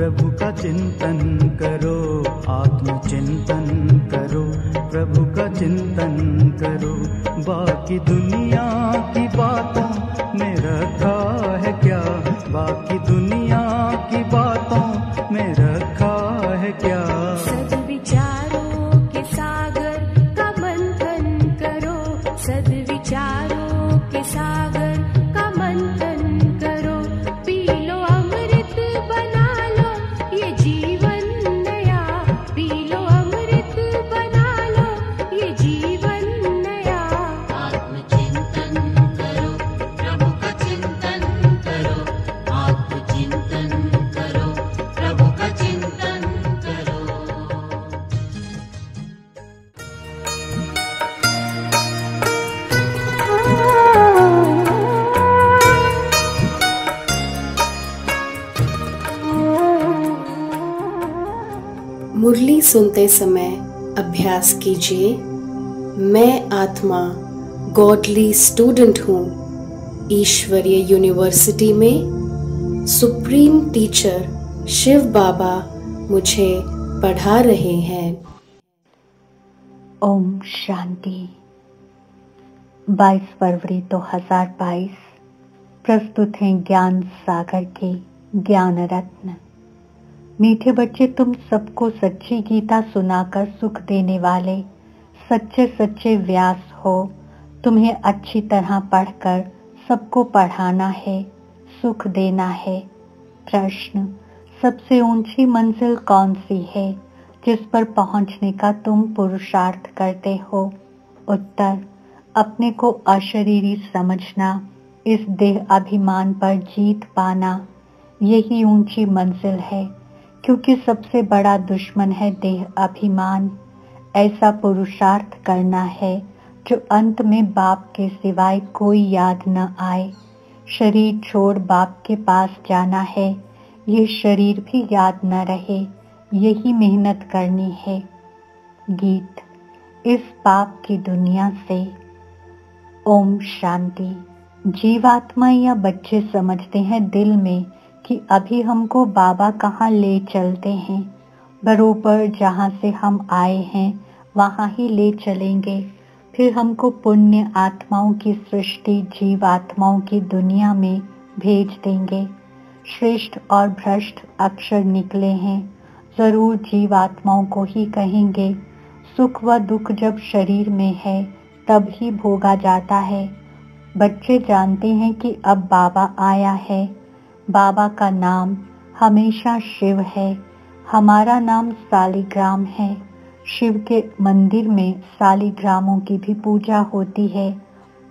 प्रभु का चिंतन करो, आत्मचिंतन करो, प्रभु का चिंतन करो। बाकी दुनिया की बातों में रखा है क्या, बाकी दुनिया की बातों में रखा है क्या। सद्विचारों के सागर का मंथन करो, सद्विचारों के सागर का मंथन करो। पी लो अमृत बना लो ये जीवन नया, पी लो अमृत बना लो ये जीवन नया। आत्मचिंतन करो, प्रभु का चिंतन करो, आत्मचिंतन करो, प्रभु का चिंतन करो। मुरली सुनते समय अभ्यास कीजिए। मैं आत्मा गॉडली स्टूडेंट हूँ। ईश्वरीय यूनिवर्सिटी में सुप्रीम टीचर शिव बाबा मुझे पढ़ा रहे हैं। ओम शांति। 22 फरवरी 2022 प्रस्तुत हैं ज्ञान सागर के ज्ञान रत्न। मीठे बच्चे, तुम सबको सच्ची गीता सुनाकर सुख देने वाले सच्चे सच्चे व्यास हो। तुम्हें अच्छी तरह पढ़कर सबको पढ़ाना है, सुख देना है। प्रश्न, सबसे ऊंची मंजिल कौन सी है जिस पर पहुंचने का तुम पुरुषार्थ करते हो? उत्तर, अपने को अशरीरी समझना, इस देह अभिमान पर जीत पाना, यही ऊंची मंजिल है। क्योंकि सबसे बड़ा दुश्मन है देह अभिमान। ऐसा पुरुषार्थ करना है जो अंत में बाप के सिवाय कोई याद न आए। शरीर छोड़ बाप के पास जाना है, ये शरीर भी याद न रहे, यही मेहनत करनी है। गीत, इस पाप की दुनिया से। ओम शांति। जीवात्मा या बच्चे समझते हैं दिल में कि अभी हमको बाबा कहाँ ले चलते हैं। बरोबर जहाँ से हम आए हैं वहाँ ही ले चलेंगे। फिर हमको पुण्य आत्माओं की सृष्टि जीवात्माओं की दुनिया में भेज देंगे। श्रेष्ठ और भ्रष्ट अक्षर निकले हैं, जरूर जीवात्माओं को ही कहेंगे। सुख व दुख जब शरीर में है तब ही भोगा जाता है। बच्चे जानते हैं कि अब बाबा आया है। बाबा का नाम हमेशा शिव है। हमारा नाम सालिग्राम है। शिव के मंदिर में सालिग्रामों की भी पूजा होती है।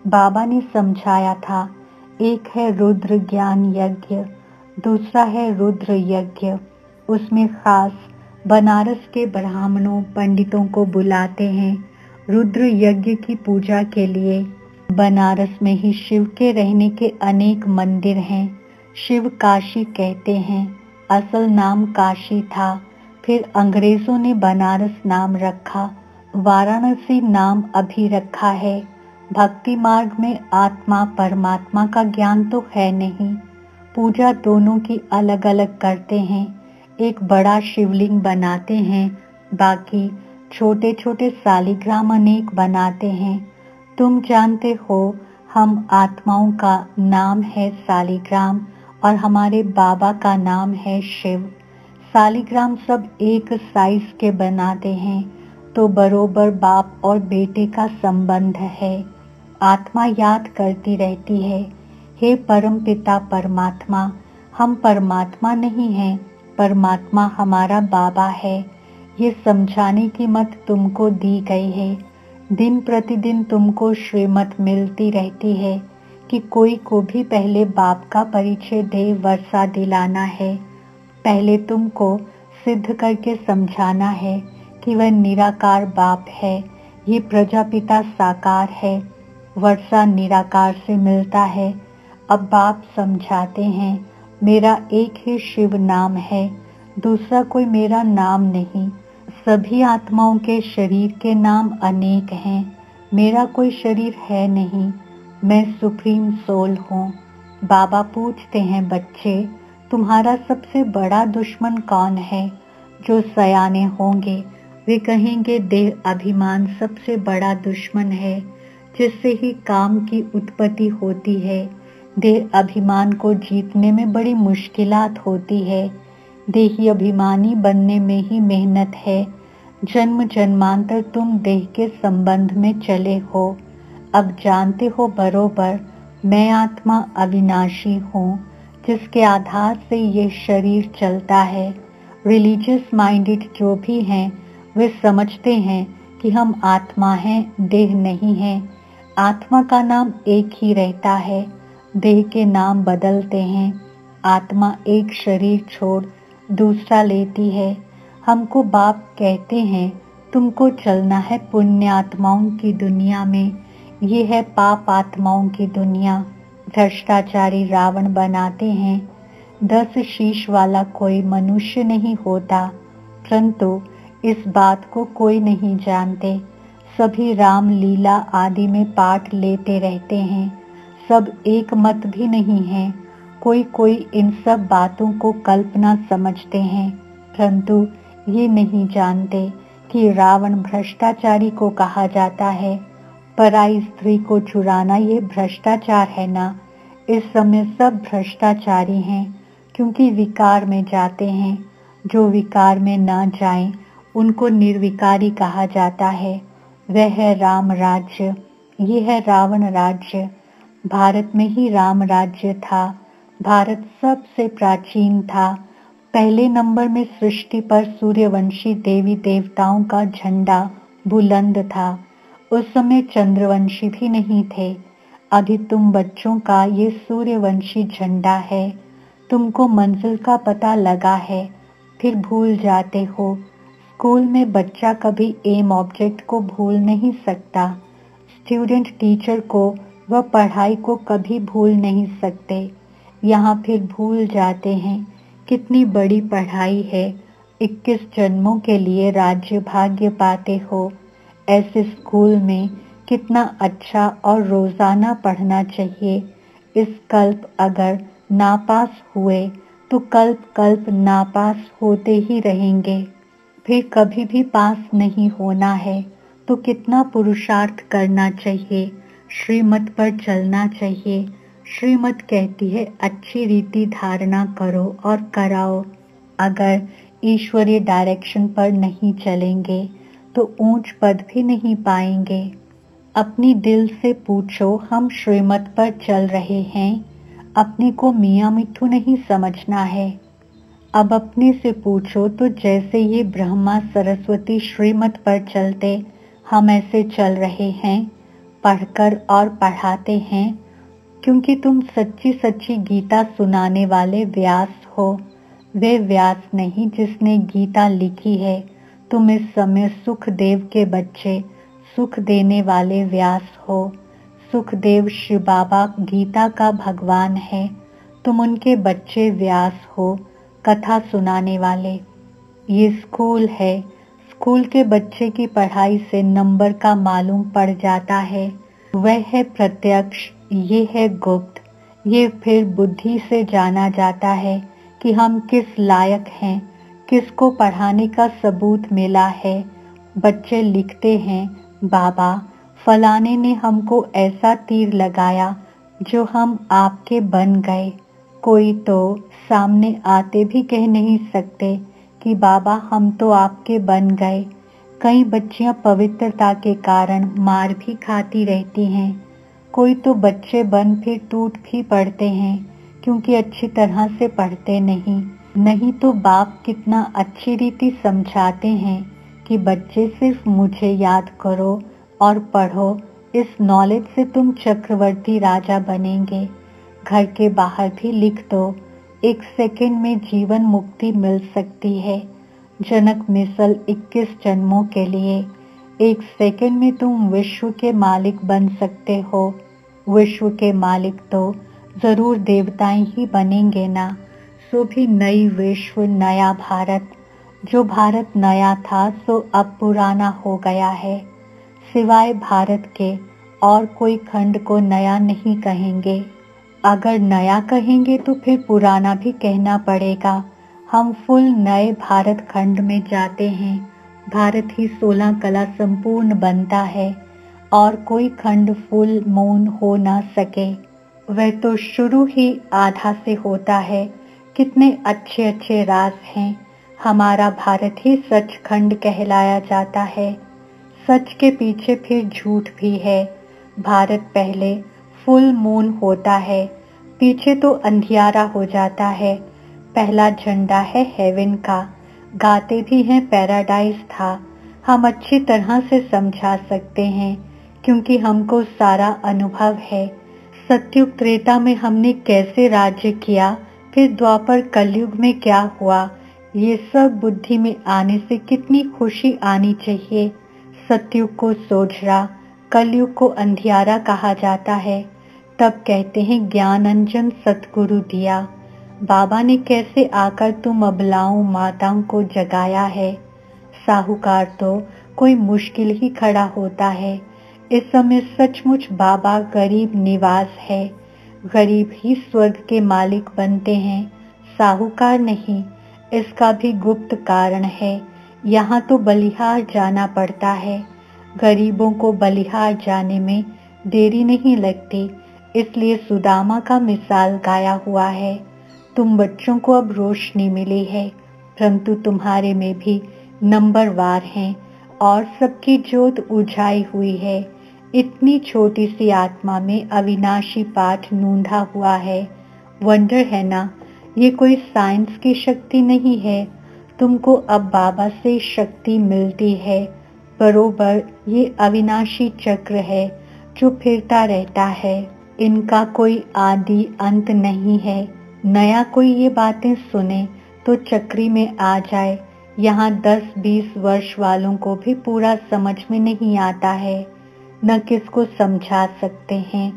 बाबा ने समझाया था, एक है रुद्र ज्ञान यज्ञ, दूसरा है रुद्र यज्ञ। उसमें खास बनारस के ब्राह्मणों पंडितों को बुलाते हैं रुद्र यज्ञ की पूजा के लिए। बनारस में ही शिव के रहने के अनेक मंदिर हैं। शिव काशी कहते हैं, असल नाम काशी था। फिर अंग्रेजों ने बनारस नाम रखा, वाराणसी नाम अभी रखा है। भक्ति मार्ग में आत्मा परमात्मा का ज्ञान तो है नहीं। पूजा दोनों की अलग अलग करते हैं। एक बड़ा शिवलिंग बनाते हैं, बाकी छोटे छोटे सालिग्राम अनेक बनाते हैं। तुम जानते हो हम आत्माओं का नाम है सालिग्राम और हमारे बाबा का नाम है शिव। सालिग्राम सब एक साइज के बनाते हैं तो बरोबर बाप और बेटे का संबंध है। आत्मा याद करती रहती है, हे परम पिता परमात्मा, हम परमात्मा नहीं हैं, परमात्मा हमारा बाबा है। ये समझाने की मत तुमको दी गई है। दिन प्रतिदिन तुमको श्रीमत मिलती रहती है कि कोई को भी पहले बाप का परिचय दे वर्षा दिलाना है। पहले तुमको सिद्ध करके समझाना है कि वह निराकार बाप है, ये प्रजापिता साकार है। वर्षा निराकार से मिलता है। अब बाप समझाते हैं, मेरा एक ही शिव नाम है, दूसरा कोई मेरा नाम नहीं। सभी आत्माओं के शरीर के नाम अनेक हैं, मेरा कोई शरीर है नहीं, मैं सुप्रीम सोल हूँ। बाबा पूछते हैं, बच्चे तुम्हारा सबसे बड़ा दुश्मन कौन है? जो सयाने होंगे वे कहेंगे देह अभिमान सबसे बड़ा दुश्मन है, जिससे ही काम की उत्पत्ति होती है। देह अभिमान को जीतने में बड़ी मुश्किलात होती है। देही अभिमानी बनने में ही मेहनत है। जन्म जन्मांतर तुम देह के संबंध में चले हो। अब जानते हो बरोबर मैं आत्मा अविनाशी हूँ, जिसके आधार से ये शरीर चलता है। रिलीजियस माइंडेड जो भी हैं वे समझते हैं कि हम आत्मा हैं, देह नहीं है। आत्मा का नाम एक ही रहता है, देह के नाम बदलते हैं। आत्मा एक शरीर छोड़ दूसरा लेती है। हमको बाप कहते हैं तुमको चलना है पुण्य आत्माओं की दुनिया में, ये है पाप आत्माओं की दुनिया। भ्रष्टाचारी रावण बनाते हैं। 10 शीश वाला कोई मनुष्य नहीं होता, परंतु इस बात को कोई नहीं जानते। सभी राम लीला आदि में पाठ लेते रहते हैं। सब एक मत भी नहीं है। कोई इन सब बातों को कल्पना समझते हैं, परंतु ये नहीं जानते कि रावण भ्रष्टाचारी को कहा जाता है। पराई स्त्री को चुराना ये भ्रष्टाचार है ना। इस समय सब भ्रष्टाचारी हैं, क्योंकि विकार में जाते हैं। जो विकार में ना जाएं, उनको निर्विकारी कहा जाता है। वह है राम राज्य, ये है रावण राज्य। भारत में ही राम राज्य था। भारत सबसे प्राचीन था। पहले नंबर में सृष्टि पर सूर्यवंशी देवी देवताओं का झंडा बुलंद था। उस समय चंद्रवंशी भी नहीं थे। अभी तुम बच्चों का ये सूर्यवंशी झंडा है। तुमको मंजिल का पता लगा है, फिर भूल जाते हो। स्कूल में बच्चा कभी एम ऑब्जेक्ट को भूल नहीं सकता। स्टूडेंट टीचर को व पढ़ाई को कभी भूल नहीं सकते। यहाँ फिर भूल जाते हैं। कितनी बड़ी पढ़ाई है। 21 जन्मों के लिए राज्य भाग्य पाते हो। ऐसे स्कूल में कितना अच्छा और रोजाना पढ़ना चाहिए। इस कल्प अगर नापास हुए तो कल्प नापास होते ही रहेंगे। फिर कभी भी पास नहीं होना है तो कितना पुरुषार्थ करना चाहिए। श्रीमत पर चलना चाहिए। श्रीमत कहती है अच्छी रीति धारणा करो और कराओ। अगर ईश्वरीय डायरेक्शन पर नहीं चलेंगे तो ऊंच पद भी नहीं पाएंगे। अपनी दिल से पूछो, हम श्रीमत पर चल रहे हैं। अपने को मियाँ मिट्ठू नहीं समझना है। अब अपने से पूछो तो जैसे ये ब्रह्मा सरस्वती श्रीमत पर चलते, हम ऐसे चल रहे हैं, पढ़कर और पढ़ाते हैं। क्योंकि तुम सच्ची सच्ची गीता सुनाने वाले व्यास हो। वे व्यास नहीं जिसने गीता लिखी है। तुम इस समय सुखदेव के बच्चे, सुख देने वाले व्यास हो। सुखदेव शिव बाबा गीता का भगवान है। तुम उनके बच्चे व्यास हो, कथा सुनाने वाले। ये स्कूल है। स्कूल के बच्चे की पढ़ाई से नंबर का मालूम पड़ जाता है। वह है प्रत्यक्ष, ये है गुप्त। ये फिर बुद्धि से जाना जाता है कि हम किस लायक हैं, किसको पढ़ाने का सबूत मिला है। बच्चे लिखते हैं, बाबा फलाने ने हमको ऐसा तीर लगाया जो हम आपके बन गए। कोई तो सामने आते भी कह नहीं सकते कि बाबा हम तो आपके बन गए। कई बच्चियां पवित्रता के कारण मार भी खाती रहती हैं। कोई तो बच्चे बन फिर टूट भी पड़ते हैं, क्योंकि अच्छी तरह से पढ़ते नहीं तो बाप कितना अच्छी रीति समझाते हैं कि बच्चे सिर्फ मुझे याद करो और पढ़ो। इस नॉलेज से तुम चक्रवर्ती राजा बनेंगे। घर के बाहर भी लिख दो, 1 सेकंड में जीवन मुक्ति मिल सकती है। जनक मिसल 21 जन्मों के लिए 1 सेकंड में तुम विश्व के मालिक बन सकते हो। विश्व के मालिक तो जरूर देवताएं ही बनेंगे ना। सो भी नई विश्व, नया भारत। जो भारत नया था सो अब पुराना हो गया है। सिवाय भारत के और कोई खंड को नया नहीं कहेंगे। अगर नया कहेंगे तो फिर पुराना भी कहना पड़ेगा। हम फुल नए भारत खंड में जाते हैं। भारत ही 16 कला संपूर्ण बनता है और कोई खंड फुल मून हो ना सके। वह तो शुरू ही आधा से होता है। कितने अच्छे अच्छे राज हैं। हमारा भारत ही सचखंड कहलाया जाता है। सच के पीछे फिर झूठ भी है। भारत पहले फुल मून होता है, पीछे तो अंधियारा हो जाता है। पहला झंडा है हेवन का। गाते भी हैं पैराडाइज था। हम अच्छी तरह से समझा सकते हैं क्योंकि हमको सारा अनुभव है। सतयुग त्रेता में हमने कैसे राज्य किया, फिर द्वापर कलयुग में क्या हुआ, ये सब बुद्धि में आने से कितनी खुशी आनी चाहिए। सतयुग को सोझरा, कलयुग को अंधियारा कहा जाता है। तब कहते हैं ज्ञान अंजन सतगुरु दिया। बाबा ने कैसे आकर तुम अबलाओं माताओं को जगाया है। साहूकार तो कोई मुश्किल ही खड़ा होता है। इस समय सचमुच बाबा गरीब निवास है। गरीब ही स्वर्ग के मालिक बनते हैं, साहूकार नहीं। इसका भी गुप्त कारण है। यहाँ तो बलिहार जाना पड़ता है। गरीबों को बलिहार जाने में देरी नहीं लगती, इसलिए सुदामा का मिसाल गाया हुआ है। तुम बच्चों को अब रोशनी मिली है, परंतु तुम्हारे में भी नंबरवार हैं और सबकी जोत उजाई हुई है। इतनी छोटी सी आत्मा में अविनाशी पाठ नूंढा हुआ है। वंडर है ना, ये कोई साइंस की शक्ति नहीं है। तुमको अब बाबा से शक्ति मिलती है। बरोबर ये अविनाशी चक्र है जो फिरता रहता है। इनका कोई आदि अंत नहीं है। नया कोई ये बातें सुने तो चक्री में आ जाए। यहाँ 10-20 वर्ष वालों को भी पूरा समझ में नहीं आता है, न किसको समझा सकते हैं।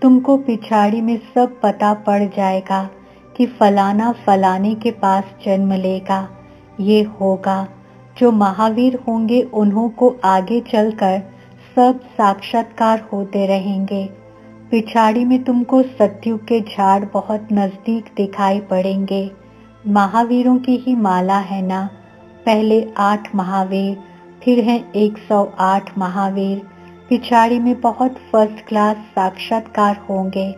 तुमको पिछाड़ी में सब पता पड़ जाएगा कि फलाना फलाने के पास जन्म लेगा, ये होगा। जो महावीर होंगे उन्हों को आगे चलकर सब साक्षात्कार होते रहेंगे। पिछाड़ी में तुमको सतयुग के झाड़ बहुत नजदीक दिखाई पड़ेंगे। महावीरों की ही माला है ना। पहले 8 महावीर, फिर हैं 108 महावीर। पिछाड़ी में बहुत फर्स्ट क्लास साक्षात्कार होंगे।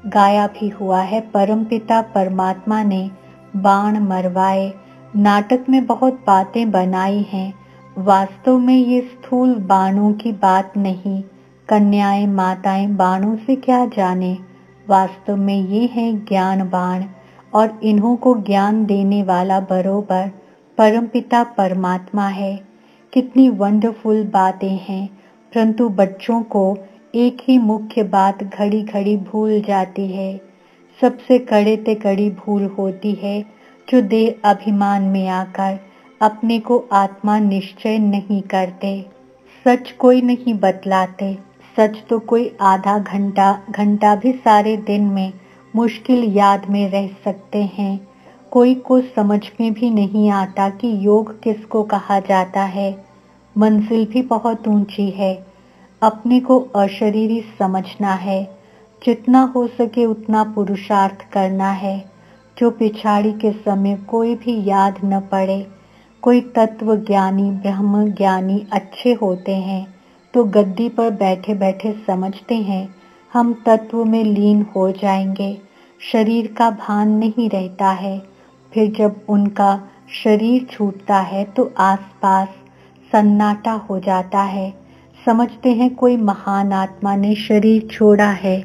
गाया भी हुआ है, परमपिता परमात्मा ने बाण मरवाए। नाटक में बहुत बातें बनाई हैं, वास्तव में ये स्थूल बाणों की बात नहीं। कन्याएं माताएं बाणों से क्या जाने, वास्तव में ये हैं ज्ञान बाण और इन्हों को ज्ञान देने वाला बरोबर परमपिता परमात्मा है। कितनी वंडरफुल बातें हैं, परंतु बच्चों को एक ही मुख्य बात घड़ी घड़ी भूल जाती है। सबसे कड़े ते कड़ी भूल होती है जो देह अभिमान में आकर अपने को आत्मा निश्चय नहीं करते। सच कोई नहीं बतलाते। सच तो कोई आधा घंटा भी सारे दिन में मुश्किल याद में रह सकते हैं। कोई को समझ में भी नहीं आता कि योग किसको कहा जाता है। मंजिल भी बहुत ऊंची है। अपने को अशरीरी समझना है। जितना हो सके उतना पुरुषार्थ करना है। जो पिछाड़ी के समय कोई भी याद न पड़े। कोई तत्व ज्ञानी ब्रह्म ज्ञानी अच्छे होते हैं तो गद्दी पर बैठे बैठे समझते हैं हम तत्व में लीन हो जाएंगे। शरीर का भान नहीं रहता है। फिर जब उनका शरीर छूटता है तो आसपास सन्नाटा हो जाता है। समझते हैं कोई महान आत्मा ने शरीर छोड़ा है।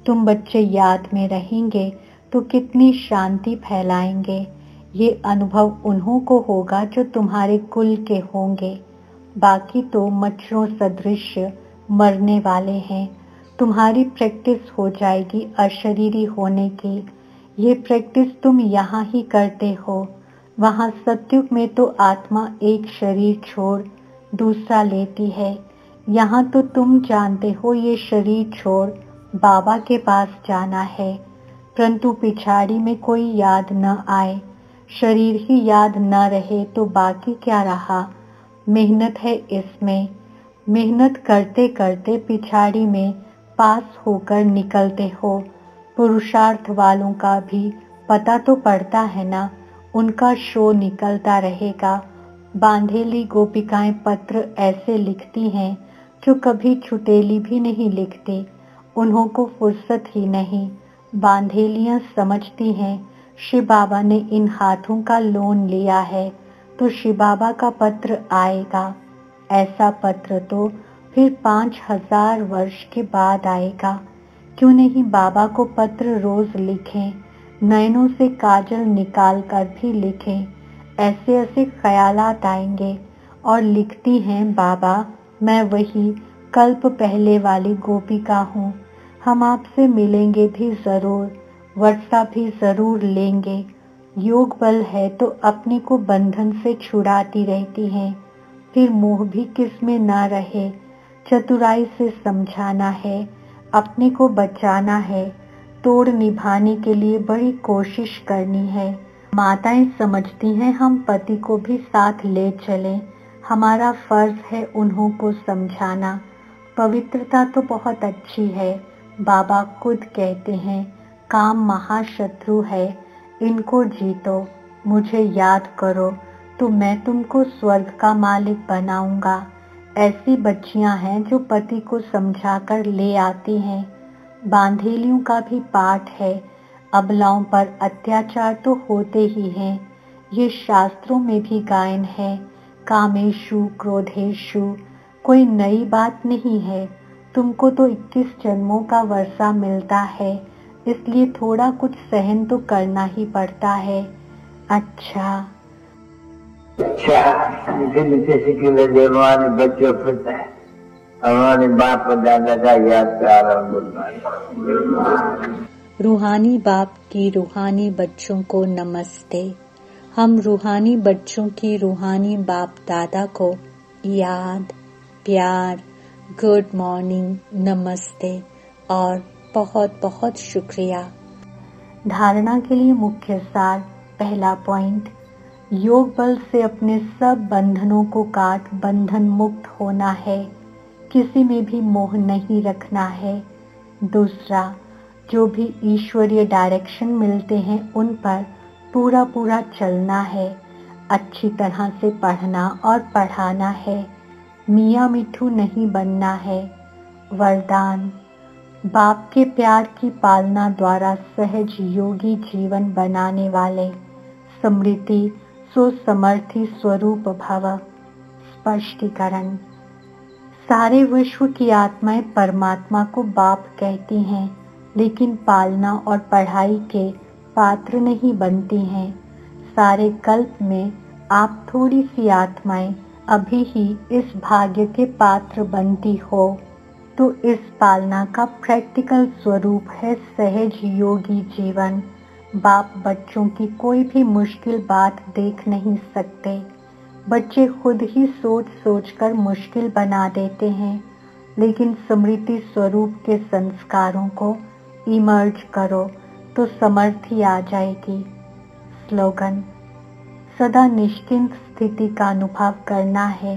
तुम बच्चे याद में रहेंगे तो कितनी शांति फैलाएंगे। ये अनुभव उन्हों को होगा जो तुम्हारे कुल के होंगे। बाकी तो मच्छरों सदृश मरने वाले हैं। तुम्हारी प्रैक्टिस हो जाएगी अशरीरी होने की। ये प्रैक्टिस तुम यहाँ ही करते हो। वहाँ सतयुग में तो आत्मा एक शरीर छोड़ दूसरा लेती है। यहाँ तो तुम जानते हो ये शरीर छोड़ बाबा के पास जाना है, परंतु पिछाड़ी में कोई याद न आए। शरीर ही याद न रहे तो बाकी क्या रहा। मेहनत है इसमें। मेहनत करते करते पिछाड़ी में पास होकर निकलते हो। पुरुषार्थ वालों का भी पता तो पड़ता है ना, उनका शो निकलता रहेगा। बांधेली गोपिकाएं पत्र ऐसे लिखती हैं जो कभी छुटेली भी नहीं लिखती, उन्हों को फुर्सत ही नहीं। बांधेलियां समझती हैं शिव बाबा ने इन हाथों का लोन लिया है तो शिव बाबा का पत्र आएगा। ऐसा पत्र तो फिर 5000 वर्ष के बाद आएगा। क्यों नहीं बाबा को पत्र रोज लिखें, नयनों से काजल निकाल कर भी लिखें। ऐसे ऐसे ख्यालात आएंगे। और लिखती हैं, बाबा मैं वही कल्प पहले वाली गोपिका हूँ, हम आपसे मिलेंगे भी जरूर, वर्षा भी जरूर लेंगे। योग बल है तो अपने को बंधन से छुड़ाती रहती हैं, फिर मोह भी किस में ना रहे। चतुराई से समझाना है, अपने को बचाना है, तोड़ निभाने के लिए बड़ी कोशिश करनी है। माताएं समझती हैं हम पति को भी साथ ले चलें, हमारा फर्ज है उन्हों को समझाना। पवित्रता तो बहुत अच्छी है, बाबा खुद कहते हैं काम महाशत्रु है, इनको जीतो, मुझे याद करो तो मैं तुमको स्वर्ग का मालिक बनाऊंगा। ऐसी बच्चियां हैं जो पति को समझाकर ले आती हैं। बांधेलियों का भी पाठ है, अबलाओं पर अत्याचार तो होते ही हैं, ये शास्त्रों में भी गायन है। कामेशु क्रोधेशु कोई नई बात नहीं है, तुमको तो 21 जन्मों का वर्षा मिलता है, इसलिए थोड़ा कुछ सहन तो करना ही पड़ता है। अच्छा मीठे मीठे सिक्के जो हमारे बच्चों फिरता है, हमारे बाप दादा का याद प्यार और रूहानी बाप की रूहानी बच्चों को नमस्ते। हम रूहानी बच्चों की रूहानी बाप दादा को याद, प्यार, गुड मॉर्निंग, नमस्ते और बहुत बहुत शुक्रिया। धारणा के लिए मुख्य सार। पहला पॉइंट, योग बल से अपने सब बंधनों को काट बंधन मुक्त होना है, किसी में भी मोह नहीं रखना है। दूसरा, जो भी ईश्वरीय डायरेक्शन मिलते हैं उन पर पूरा पूरा चलना है, अच्छी तरह से पढ़ना और पढ़ाना है, मियाँ मिठू नहीं बनना है। वरदान, बाप के प्यार की पालना द्वारा सहज योगी जीवन बनाने वाले स्मृति सुसमर्थी स्वरूप भव। स्पष्टीकरण, सारे विश्व की आत्माएं परमात्मा को बाप कहती हैं, लेकिन पालना और पढ़ाई के पात्र नहीं बनती हैं। सारे कल्प में आप थोड़ी सी आत्माएं अभी ही इस भाग्य के पात्र बनती हो, तो इस पालना का प्रैक्टिकल स्वरूप है सहज योगी जीवन। बाप बच्चों की कोई भी मुश्किल बात देख नहीं सकते, बच्चे खुद ही सोच सोच कर मुश्किल बना देते हैं, लेकिन स्मृति स्वरूप के संस्कारों को इमर्ज करो तो समर्थी आ जाएगी। स्लोगन, सदा निश्चिंत स्थिति का अनुभव करना है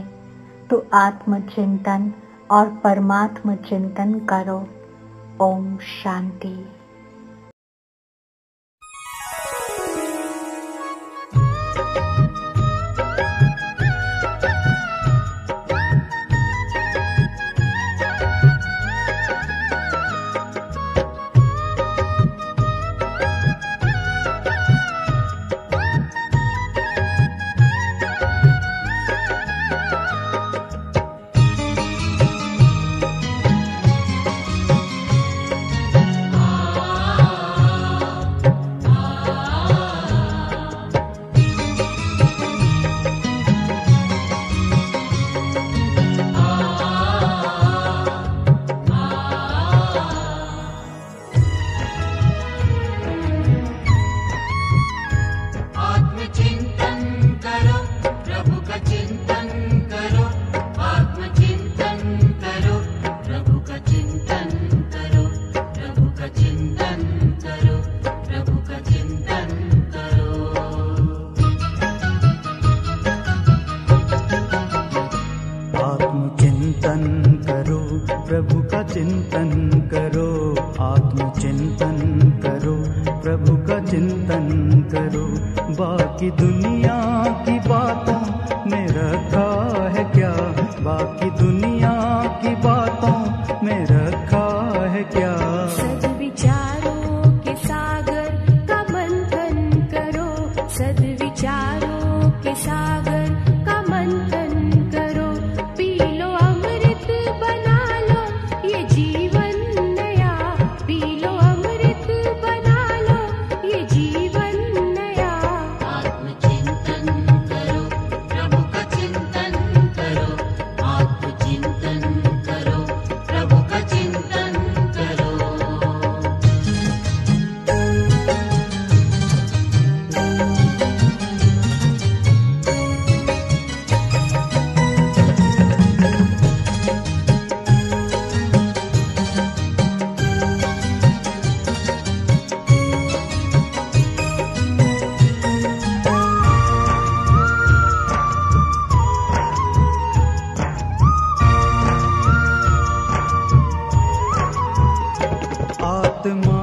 तो आत्मचिंतन और परमात्म चिंतन करो। ओम शांति। आ आत्मचिंतन करो, प्रभु का चिंतन करो। बाकी दुनिया की बातों में रखा है क्या, बाकी दुनिया की बातों में रखा है क्या। सद्विचारों के सागर का मंथन करो, सद्विचारों के सागर का मंथन करो। पी लो अमृत बना लो ये जीवन नया, पी लो अमृत बना लो ये जीवन नया। आत्मचिंतन करो, प्रभु का चिंतन करो, आत्मचिंतन करो, प्रभु का चिंतन करो। आत्मा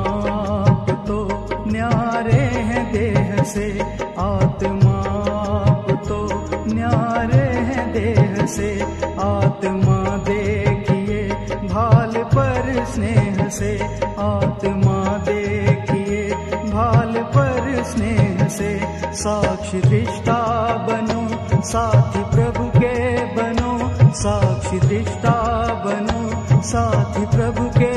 तो न्यारे हैं देह से, आत्मा तो न्यारे हैं देह से। आत्मा देखिए भाल पर स्नेह से, आत्मा देखिए भाल पर स्नेह से। साक्षी दृष्टा बनो, साथी प्रभु के बनो, साक्षी दृष्टा बनो, साथी प्रभु के